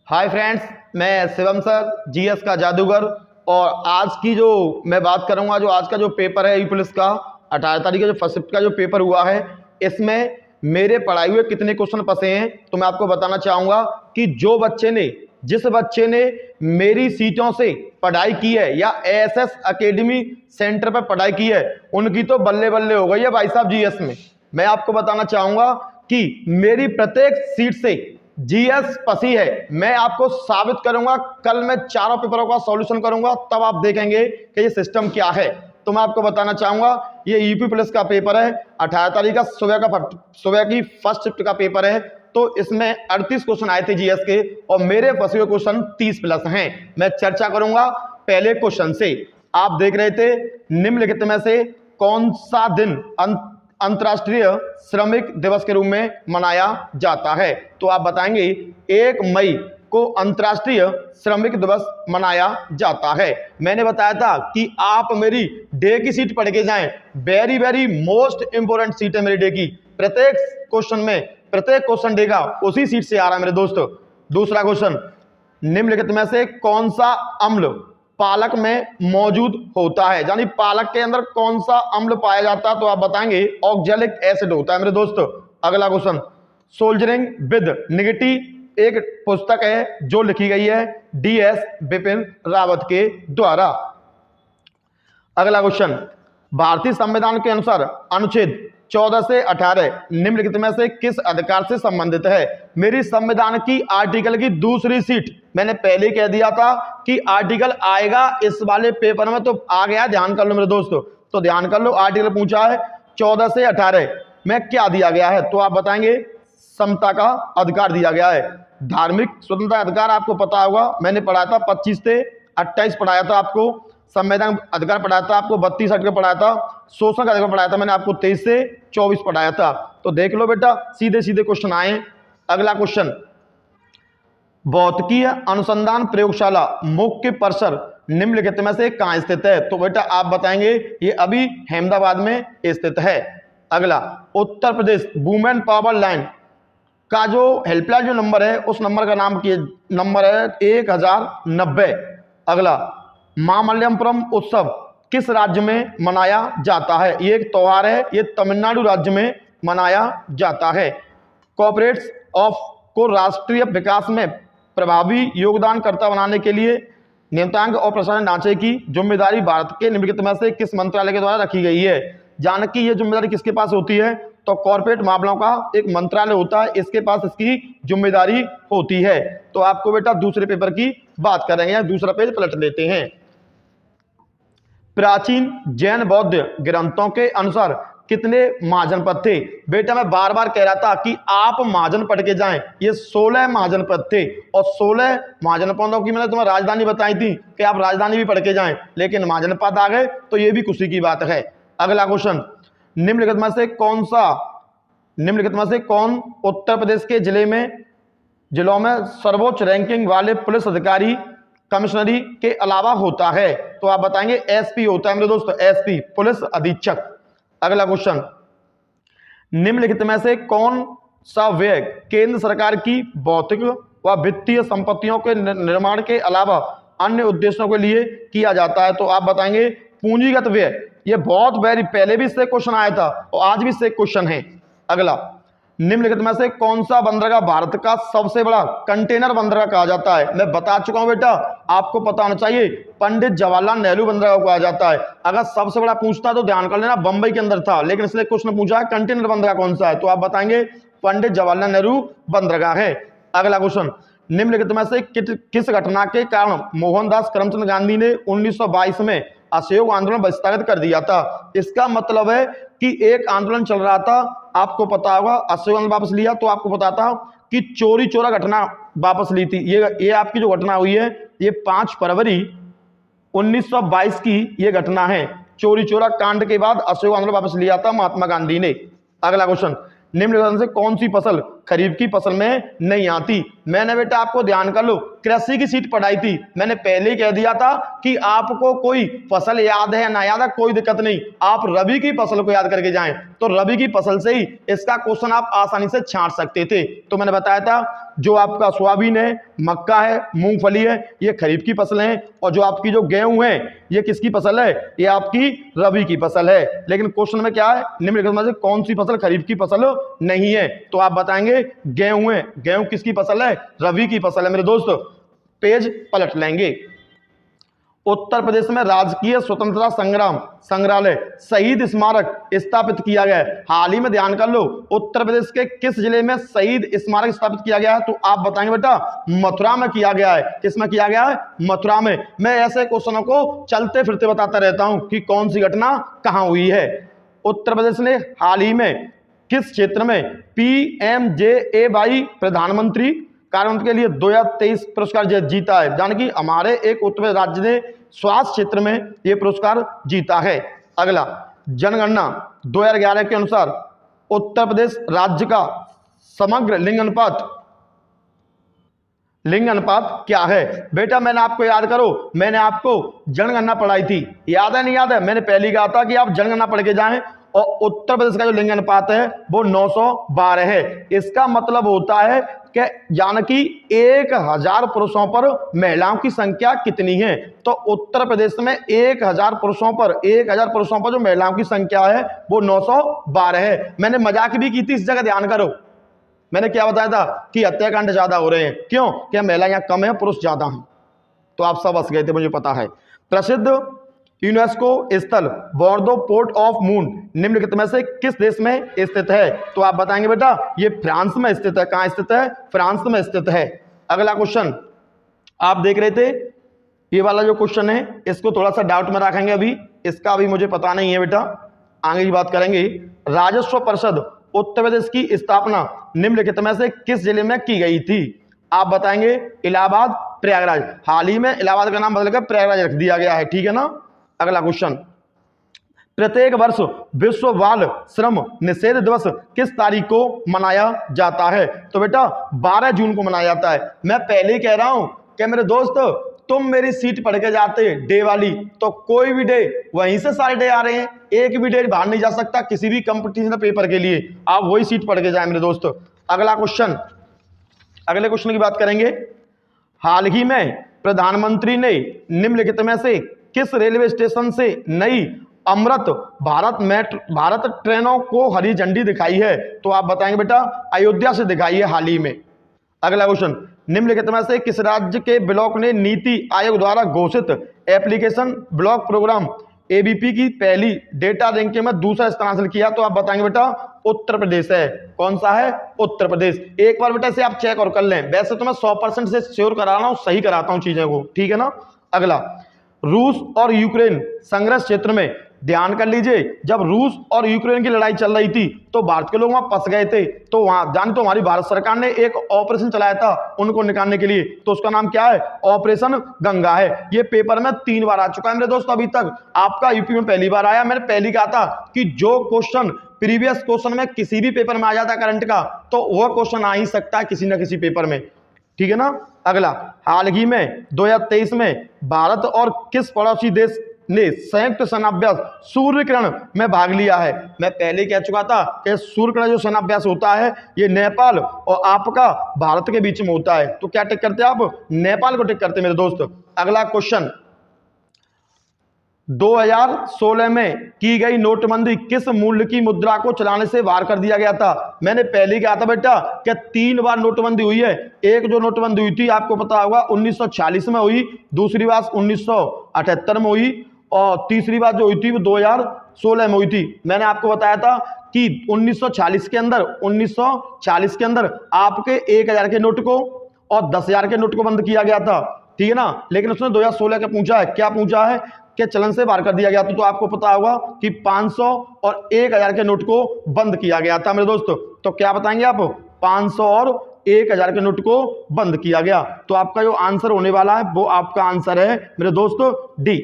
Hi friends, मैं Shivam sir GS का जादूगर। और आज की जो मैं बात करूंगा, जो आज का जो पेपर है यू पुलिस का 18 तारीख का जो फर्स्ट शिफ्ट का जो पेपर हुआ है, इसमें मेरे पढ़ाए हुए कितने क्वेश्चन फंसे हैं तो मैं आपको बताना चाहूँगा कि जिस बच्चे ने मेरी सीटों से पढ़ाई की है या एएसएस एकेडमी सेंटर पर पढ़ाई की है, उनकी तो बल्ले बल्ले हो गई है भाई साहब जीएस में। मैं आपको बताना चाहूँगा कि मेरी प्रत्येक सीट से जीएस फंसी है। मैं आपको साबित करूंगा, कल मैं चारों पेपरों का सॉल्यूशन करूंगा, तब आप देखेंगे कि ये सिस्टम क्या है। तो मैं आपको बताना चाहूंगा, ये यूपी पुलिस का पेपर है, 18 तारीख का सुबह की फर्स्ट शिफ्ट का पेपर है। तो इसमें 38 क्वेश्चन आए थे जीएस के और मेरे फंसे हुए क्वेश्चन 30 प्लस हैं। मैं चर्चा करूंगा पहले क्वेश्चन से। आप देख रहे थे, निम्नलिखित में से कौन सा दिन अंतर्राष्ट्रीय श्रमिक दिवस के रूप में मनाया जाता है? तो आप बताएंगे 1 मई को अंतर्राष्ट्रीय श्रमिक दिवस मनाया जाता है। मैंने बताया था कि आप मेरी डे की सीट पढ़ के जाएं, very very most important seat है मेरी डे की। प्रत्येक क्वेश्चन डे का उसी सीट से आ रहा है मेरे दोस्तों। दूसरा क्वेश्चन, निम्नलिखित में से कौन सा अम्ल पालक में मौजूद होता है? यानी पालक के अंदर कौन सा अम्ल पाया जाता है? तो आप बताएंगे ऑक्जेलिक एसिड होता है मेरे दोस्तों। अगला क्वेश्चन, सोल्जरिंग विद निगेटिव एक पुस्तक है जो लिखी गई है डीएस बिपिन रावत के द्वारा। अगला क्वेश्चन, भारतीय संविधान के अनुसार अनुच्छेद 14 से 18 निम्नलिखित में से किस अधिकार से संबंधित है? मेरी संविधान की आर्टिकल की दूसरी सीट मैंने पहले कह दिया था कि आर्टिकल आएगा इस वाले पेपर में, तो आ गया। ध्यान कर लो मेरे दोस्तों, तो ध्यान कर लो, आर्टिकल पूछा है 14 से 18 में क्या दिया गया है? तो आप बताएंगे समता का अधिकार दिया गया है। धार्मिक स्वतंत्रता अधिकार आपको पता होगा, मैंने पढ़ाया था 25 से 28 पढ़ाया था आपको। संवैधानिक अधिकार पढ़ाया था आपको 32 अधिकार पढ़ाया था। शोषण का अधिकार पढ़ाया था मैंने आपको 23 से 24 पढ़ाया था। तो देख लो बेटा, सीधे सीधे क्वेश्चन आए। अगला क्वेश्चन, भौतिकीय अनुसंधान प्रयोगशाला मुख्य परिसर निम्नलिखित में से कहाँ स्थित है? तो बेटा आप बताएंगे ये अभी अहमदाबाद में स्थित है। अगला, Uttar Pradesh women power line का जो हेल्पलाइन जो नंबर है, उस नंबर का नाम नंबर है 1090। अगला, मामल्लपुरम उत्सव किस राज्य में मनाया जाता है? ये एक त्योहार है, ये तमिलनाडु राज्य में मनाया जाता है। कॉर्पोरेट्स को राष्ट्रीय विकास में प्रभावी योगदानकर्ता बनाने के लिए नियंत्रक और प्रशासन ढांचे की जिम्मेदारी भारत के निम्नलिखित में से किस मंत्रालय के द्वारा रखी गई है? जानकी ये जिम्मेदारी किसके पास होती है? तो कॉर्पोरेट मामलों का एक मंत्रालय होता है, इसके पास इसकी जिम्मेदारी होती है। तो आपको बेटा दूसरे पेपर की बात करेंगे, दूसरा पेज पलट लेते हैं। प्राचीन जैन बौद्ध ग्रंथों के अनुसार कितने महाजनपद थे? बेटा मैं बार बार कह रहा था कि आप महाजन पढ़ के जाएं। ये 16 महाजनपद थे और 16 महाजनपदों की मैंने तुम्हें राजधानी बताई थी कि आप राजधानी भी पढ़ के जाएं, लेकिन महाजनपद आ गए तो ये भी खुशी की बात है। अगला क्वेश्चन, निम्नलिखित में से कौन उत्तर प्रदेश के जिलों में सर्वोच्च रैंकिंग वाले पुलिस अधिकारी कमिश्नरी के अलावा होता है? तो आप बताएंगे एसपी होता है मेरे दोस्तों, एसपी पुलिस अधीक्षक। अगला क्वेश्चन, निम्नलिखित में से कौन सा व्यय केंद्र सरकार की भौतिक व वित्तीय संपत्तियों के निर्माण के अलावा अन्य उद्देश्यों के लिए किया जाता है? तो आप बताएंगे पूंजीगत व्यय। ये बहुत पहले भी इससे क्वेश्चन आया था और आज भी इससे क्वेश्चन है। अगला, निम्नलिखित में से कौन सा बंदरगाह भारत का सबसे बड़ा कंटेनर बंदरगाह कहा जाता है? मैं बता चुका हूं बेटा, आपको पता होना चाहिए, पंडित जवाहरलाल नेहरू बंदरगाह कहा जाता है। अगर सबसे बड़ा पूछता तो ध्यान कर लेना, बंबई के अंदर था, लेकिन इसलिए क्वेश्चन पूछा है कंटेनर बंदरगाह कौन सा है? तो आप बताएंगे पंडित जवाहरलाल नेहरू बंदरगाह है। अगला क्वेश्चन, निम्नलिखित में से किस घटना के कारण मोहनदास करमचंद गांधी ने 1922 में असहयोग आंदोलन बहिष्कृत कर दिया था? इसका मतलब है कि एक आंदोलन चल रहा था, आपको पता होगा, असहयोग आंदोलन वापस लिया, तो आपको पता था कि चोरी चोरा घटना वापस ली थी। ये आपकी जो घटना हुई है, ये 5 फरवरी 1922 की ये घटना है। चोरी चोरा कांड के बाद असहयोग आंदोलन वापस लिया था महात्मा गांधी ने। अगला क्वेश्चन, निम्नलिखित में से कौन सी फसल खरीफ की फसल में नहीं आती। मैंने बेटा आपको ध्यान कर लो, कृषि की सीट पढ़ाई थी, मैंने पहले ही कह दिया था कि आपको कोई फसल याद है या ना याद है कोई दिक्कत नहीं, आप रबी की फसल को याद करके जाएं तो रबी की फसल से ही इसका क्वेश्चन आप आसानी से छांट सकते थे। तो मैंने बताया था जो आपका सोयाबीन है, मक्का है, मूंगफली है, ये खरीफ की फसल है, और जो आपकी जो गेहूं है ये किसकी फसल है, ये आपकी रबी की फसल है। लेकिन क्वेश्चन में क्या है, निम्नलिखित में से कौन सी फसल खरीफ की फसल नहीं है, तो आप बताएंगे गेहूं है। गेहूं किसकी फसल है, रबी की फसल है मेरे दोस्त। पेज पलट लेंगे। उत्तर प्रदेश में राजकीय स्वतंत्रता संग्राम संग्रहालय शहीद स्मारक स्थापित किया गया है। हाल ही में ध्यान कर लो, उत्तर प्रदेश के किस जिले में शहीद स्मारक स्थापित किया गया है, तो आप बताएंगे बेटा मथुरा में किया गया है। किस में किया गया है, मथुरा में। मैं ऐसे क्वेश्चनों को चलते फिरते बताता रहता हूं कि कौन सी घटना कहां हुई है। उत्तर प्रदेश ने हाल ही में किस क्षेत्र में PMJAY प्रधानमंत्री कार्य के लिए 2023 पुरस्कार जीता है, यानी कि हमारे एक उत्तर प्रदेश राज्य ने स्वास्थ्य क्षेत्र में यह पुरस्कार जीता है। अगला, जनगणना 2011 के अनुसार उत्तर प्रदेश राज्य का समग्र लिंग अनुपात क्या है। बेटा मैंने आपको याद करो, मैंने आपको जनगणना पढ़ाई थी, याद है नहीं याद है, मैंने पहले कहा था कि आप जनगणना पढ़ के जाएं, और उत्तर प्रदेश का जो लिंग अनुपात है वो 912 है। इसका मतलब होता है कि यानी कि 1000 पुरुषों पर महिलाओं की संख्या कितनी है, तो उत्तर प्रदेश में 1000 पुरुषों पर जो महिलाओं की संख्या है वो 912 है। मैंने मजाक भी की थी इस जगह, ध्यान करो, मैंने क्या बताया था कि हत्याकांड ज्यादा हो रहे हैं, क्यों, क्या महिला यहाँ कम है पुरुष ज्यादा हैं, तो आप सब हंस गए थे, मुझे पता है। प्रसिद्ध यूनेस्को स्थल बोर्दो पोर्ट ऑफ मून निम्नलिखित में से किस देश में स्थित है, तो आप बताएंगे बेटा ये फ्रांस में स्थित है। कहां स्थित है, फ्रांस में स्थित है। अगला क्वेश्चन आप देख रहे थे, ये वाला जो क्वेश्चन है इसको थोड़ा सा डाउट में रखेंगे, अभी इसका अभी मुझे पता नहीं है बेटा, आगे की बात करेंगे। राजस्व परिषद उत्तर प्रदेश की स्थापना निम्नलिखित में से किस जिले में की गई थी, आप बताएंगे इलाहाबाद, प्रयागराज। हाल ही में इलाहाबाद का नाम बदलकर प्रयागराज रख दिया गया है, ठीक है ना। अगला क्वेश्चन, प्रत्येक वर्ष विश्व बाल श्रम निषेध दिवस किस तारीख को मनाया जाता है, तो बेटा 12 जून को मनाया जाता है। मैं पहले ही कह रहा हूं कि मेरे दोस्त तुम मेरी सीट पढ़ के जाते डे वाली, तो कोई भी डे वहीं से सारे डे आ रहे हैं, एक भी डे बाहर नहीं जा सकता किसी भी कंपटीशन पेपर के लिए, आप वही सीट पढ़ के जाए मेरे दोस्त। अगला क्वेश्चन, अगले क्वेश्चन की बात करेंगे। हाल ही में प्रधानमंत्री ने निम्नलिखित में से किस रेलवे स्टेशन से नई अमृत भारत ट्रेनों को हरी झंडी दिखाई है, तो आप बताएंगे बेटा अयोध्या से दिखाई है हाल ही में। अगला क्वेश्चन, निम्नलिखित में से किस राज्य के ब्लॉक ने नीति आयोग द्वारा घोषित एप्लीकेशन ब्लॉक प्रोग्राम ABP की पहली डेटा रैंकिंग में दूसरा स्थान हासिल किया, तो आप बताएंगे बेटा उत्तर प्रदेश है। कौन सा है, उत्तर प्रदेश। एक बार बेटा इसे आप चेक और कर लें, वैसे तो मैं 100% से श्योर करा रहा हूं, सही कराता हूं चीजों को, ठीक है ना। अगला, रूस और यूक्रेन संघर्ष क्षेत्र में, ध्यान कर लीजिए, जब रूस और यूक्रेन की लड़ाई चल रही थी तो भारत के लोग वहां फंस गए थे, तो वहां जान तो हमारी भारत सरकार ने एक ऑपरेशन चलाया था उनको निकालने के लिए, तो उसका नाम क्या है, ऑपरेशन गंगा है। ये पेपर में 3 बार आ चुका है मेरे दोस्त, अभी तक आपका यूपी में पहली बार आया। मैंने पहले कहा था कि जो क्वेश्चन प्रीवियस क्वेश्चन में किसी भी पेपर में आ जाता है करंट का, तो वह क्वेश्चन आ ही सकता है किसी न किसी पेपर में, ठीक है ना। अगला, हाल ही में 2023 में भारत और किस पड़ोसी देश ने संयुक्त सेनाभ्यास सूर्यकिरण में भाग लिया है। मैं पहले कह चुका था कि सूर्यकिरण जो सेनाभ्यास होता है ये नेपाल और आपका भारत के बीच में होता है, तो क्या टिक करते हैं आप, नेपाल को टिक करते मेरे दोस्त। अगला क्वेश्चन, 2016 में की गई नोटबंदी किस मूल्य की मुद्रा को चलाने से बाहर कर दिया गया था। मैंने पहले ही कहा था बेटा कि 3 बार नोटबंदी हुई है। एक जो नोटबंदी हुई थी आपको पता होगा 1946 में हुई, दूसरी बार 1978 में हुई, और तीसरी बार जो हुई थी वो 2016 में हुई थी। मैंने आपको बताया था कि 1940 के अंदर आपके 1000 के नोट को और 10,000 के नोट को बंद किया गया था, ठीक है ना। लेकिन उसने 2016 का पूछा है, क्या पूछा है कि चलन से बाहर कर दिया गया, तो आपको पता होगा कि 500 और 1000 के नोट को बंद किया गया था मेरे दोस्तों। तो क्या बताएंगे आप, 500 और 1000 के नोट को बंद किया गया। तो आपका जो आंसर होने वाला है वो आपका आंसर है मेरे दोस्तों डी।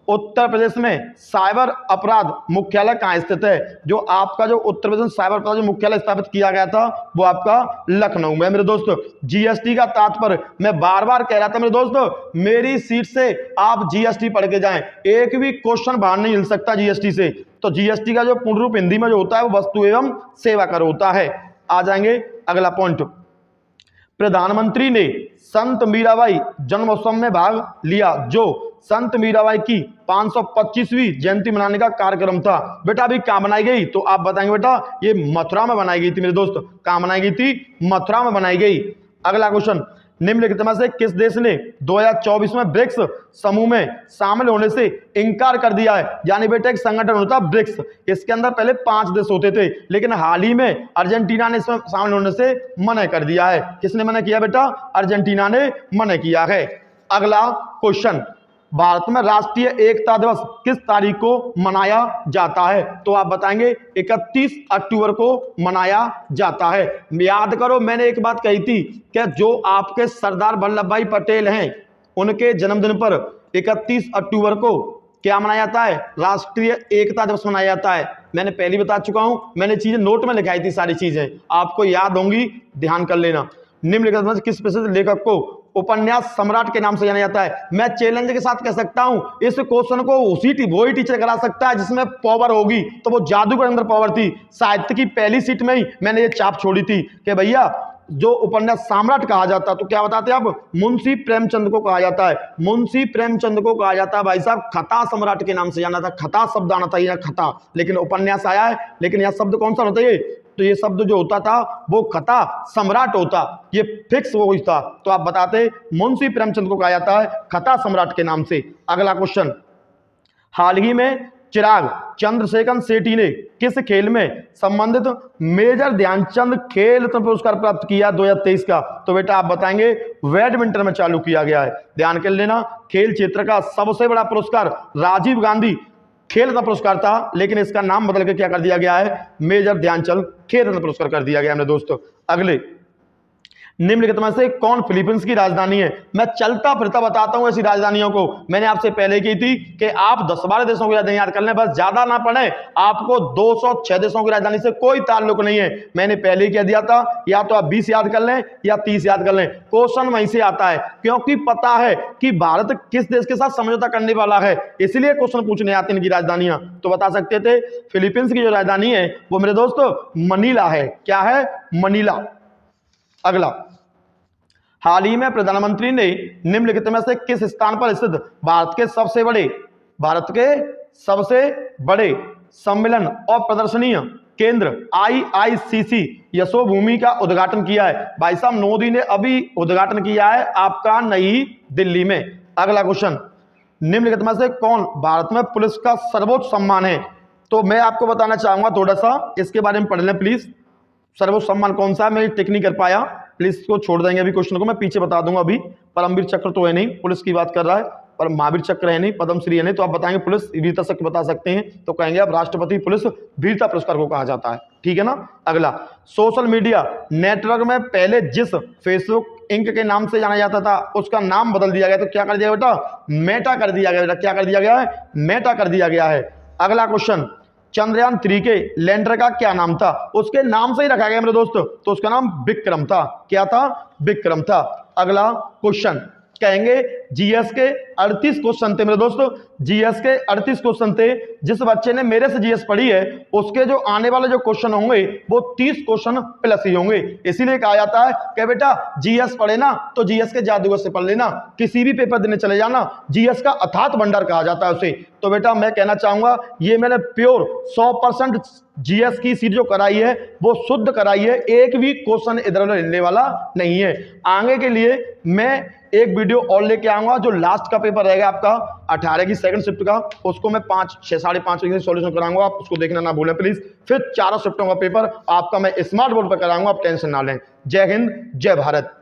उत्तर प्रदेश में साइबर अपराध मुख्यालय कहाँ स्थित है? जो आपका जो उत्तर प्रदेश में साइबर अपराध जो मुख्यालय स्थापित किया गया था वो आपका लखनऊ में। मेरे दोस्तों जीएसटी का तात्पर्य मैं बार बार कह रहा था मेरे दोस्तों, मेरी सीट से आप जीएसटी पढ़ के जाएं, एक भी क्वेश्चन बाहर नहीं मिल सकता जीएसटी से। तो जीएसटी का जो पूर्ण रूप हिंदी में जो होता है वो वस्तु एवं सेवा कर होता है। आ जाएंगे अगला पॉइंट। प्रधानमंत्री ने संत मीराबाई जन्मोत्सव में भाग लिया, जो संत मीराबाई की 525वीं जयंती मनाने का कार्यक्रम था। बेटा अभी कहां बनाई गई? तो आप बताएंगे बेटा ये मथुरा में बनाई गई थी मेरे दोस्त। कहां बनाई गई थी? मथुरा में बनाई गई। अगला क्वेश्चन, निम्नलिखित में से किस देश ने 2024 में ब्रिक्स समूह में शामिल होने से इंकार कर दिया है? यानी बेटा एक संगठन होता है ब्रिक्स, इसके अंदर पहले 5 देश होते थे, लेकिन हाल ही में अर्जेंटीना ने इसमें शामिल होने से मना कर दिया है। किसने मना किया बेटा? अर्जेंटीना ने मना किया है। अगला क्वेश्चन, भारत में राष्ट्रीय एकता दिवस किस तारीख को मनाया जाता है? तो आप बताएंगे 31 अक्टूबर को मनाया जाता है। याद करो मैंने एक बात कही थी कि जो आपके सरदार वल्लभ भाई पटेल हैं उनके जन्मदिन पर 31 अक्टूबर को क्या मनाया जाता है? राष्ट्रीय एकता दिवस मनाया जाता है। मैंने पहले बता चुका हूं, मैंने चीजें नोट में लिखाई थी, सारी चीजें आपको याद होंगी, ध्यान कर लेना। निम्नलिखित में से किस प्रसिद्ध लेखक को उपन्यास सम्राट के नाम से जाना जाता है? मैं चैलेंज के साथ कह सकता हूं इस क्वेश्चन को वही टीचर करा सकता है जिसमें पावर होगी, तो वो जादूगर अंदर पावर थी। साहित्य की पहली सीट में ही मैंने ये चाप छोड़ी थी कि भैया जो उपन्यास सम्राट कहा जाता, तो क्या बताते हैं आप? मुंशी प्रेमचंद को कहा जाता है। मुंशी प्रेमचंद को कहा जाता है भाई साहब खता सम्राट के नाम से जाना था। खता शब्द आना था, यहाँ खता, लेकिन उपन्यास आया है, लेकिन यह शब्द कौन सा होता है? तो ये शब्द जो होता था वो खता सम्राट होता, ये फिक्स वो था। तो आप बताते मुंशी प्रेमचंद को कहा जाता है खता सम्राट के नाम से। अगला क्वेश्चन, हाल ही में चिराग चंद्रशेखर सेठी ने किस खेल में संबंधित मेजर ध्यानचंद खेल रत्न पुरस्कार प्राप्त किया 2023 का? तो बेटा आप बताएंगे बैडमिंटन में चालू किया गया है। ध्यान कर लेना, खेल क्षेत्र का सबसे बड़ा पुरस्कार राजीव गांधी खेल रत्न पुरस्कार था, लेकिन इसका नाम बदल के क्या कर दिया गया है? मेजर ध्यानचंद खेल रत्न पुरस्कार कर दिया गया है दोस्तों। अगले, निम्नलिखित में से कौन फिलीपींस की राजधानी है? मैं चलता फिरता बताता हूं ऐसी राजधानियों को। मैंने आपसे पहले की थी कि आप 10-12 देशों की राजधानी याद कर लें, बस ज्यादा ना पढ़े। आपको 206 देशों की राजधानी से कोई ताल्लुक नहीं है, मैंने पहले ही कह दिया था। या तो आप 20 याद कर लें या 30 याद कर लें, क्वेश्चन वहीं से आता है, क्योंकि पता है कि भारत किस देश के साथ समझौता करने वाला है, इसलिए क्वेश्चन पूछने आते इनकी राजधानियां। तो बता सकते थे फिलीपींस की जो राजधानी है वो मेरे दोस्तों मनीला है। क्या है? मनीला। अगला, हाल ही में प्रधानमंत्री ने निम्नलिखित में से किस स्थान पर स्थित भारत के सबसे बड़े सम्मेलन और प्रदर्शनी केंद्र IICC यशोभूमि का उद्घाटन किया है? भाई साहब मोदी ने अभी उद्घाटन किया है आपका नई दिल्ली में। अगला क्वेश्चन, निम्नलिखित में से कौन भारत में पुलिस का सर्वोच्च सम्मान है? तो मैं आपको बताना चाहूंगा थोड़ा सा इसके बारे में पढ़ लें प्लीज। सर्वोच्च सम्मान कौन सा है? मैं टिक नहीं कर पाया, प्लीज इसको छोड़ देंगे अभी क्वेश्चन को, मैं पीछे बता दूंगा। अभी परमवीर चक्र तो है नहीं, पुलिस की बात कर रहा है, पर महावीर चक्र है नहीं, पद्मश्री है नहीं, तो आप बताएंगे पुलिस वीरता चक्र बता सकते हैं, तो कहेंगे आप राष्ट्रपति पुलिस वीरता पुरस्कार को कहा जाता है। ठीक है ना। अगला, सोशल मीडिया नेटवर्क में पहले जिस फेसबुक इंक के नाम से जाना जाता था उसका नाम बदल दिया गया, तो क्या कर दिया बेटा? मेटा कर दिया गया। बेटा क्या कर दिया गया है? मेटा कर दिया गया है। अगला क्वेश्चन, चंद्रयान 3 के लैंडर का क्या नाम था? उसके नाम से ही रखा गया मेरे दोस्तों, तो उसका नाम विक्रम था। क्या था? विक्रम था। अगला क्वेश्चन, कहेंगे जीएस के 38 क्वेश्चन थे मेरे दोस्तों, जीएस के 38 क्वेश्चन थे। जिस बच्चे ने मेरे से जीएस पढ़ी है उसके जो आने वाले जो क्वेश्चन होंगे वो 30 क्वेश्चन प्लस ही होंगे। इसीलिए कहा जाता है कि बेटा जीएस पढ़े ना तो जीएस के जादूगर से पढ़ लेना, किसी भी पेपर देने चले जाना, जीएस का अथात भंडार कहा जाता है उसे। तो बेटा मैं कहना चाहूंगा ये मैंने प्योर 100% जीएस की सीट जो कराई है वो शुद्ध कराई है, एक भी क्वेश्चन इधर उधर हिलने वाला नहीं है। आगे के लिए मैं एक वीडियो और लेके आऊंगा, जो लास्ट का पेपर रहेगा आपका 18 की सेकंड शिफ्ट का, उसको मैं 5-6-5:30 बजे सॉल्यूशन कराऊंगा, आप उसको देखना ना भूलें प्लीज। फिर 4 शिफ्टों का पेपर आपका मैं स्मार्ट बोर्ड पर कराऊंगा, आप टेंशन ना लें। जय हिंद, जय भारत।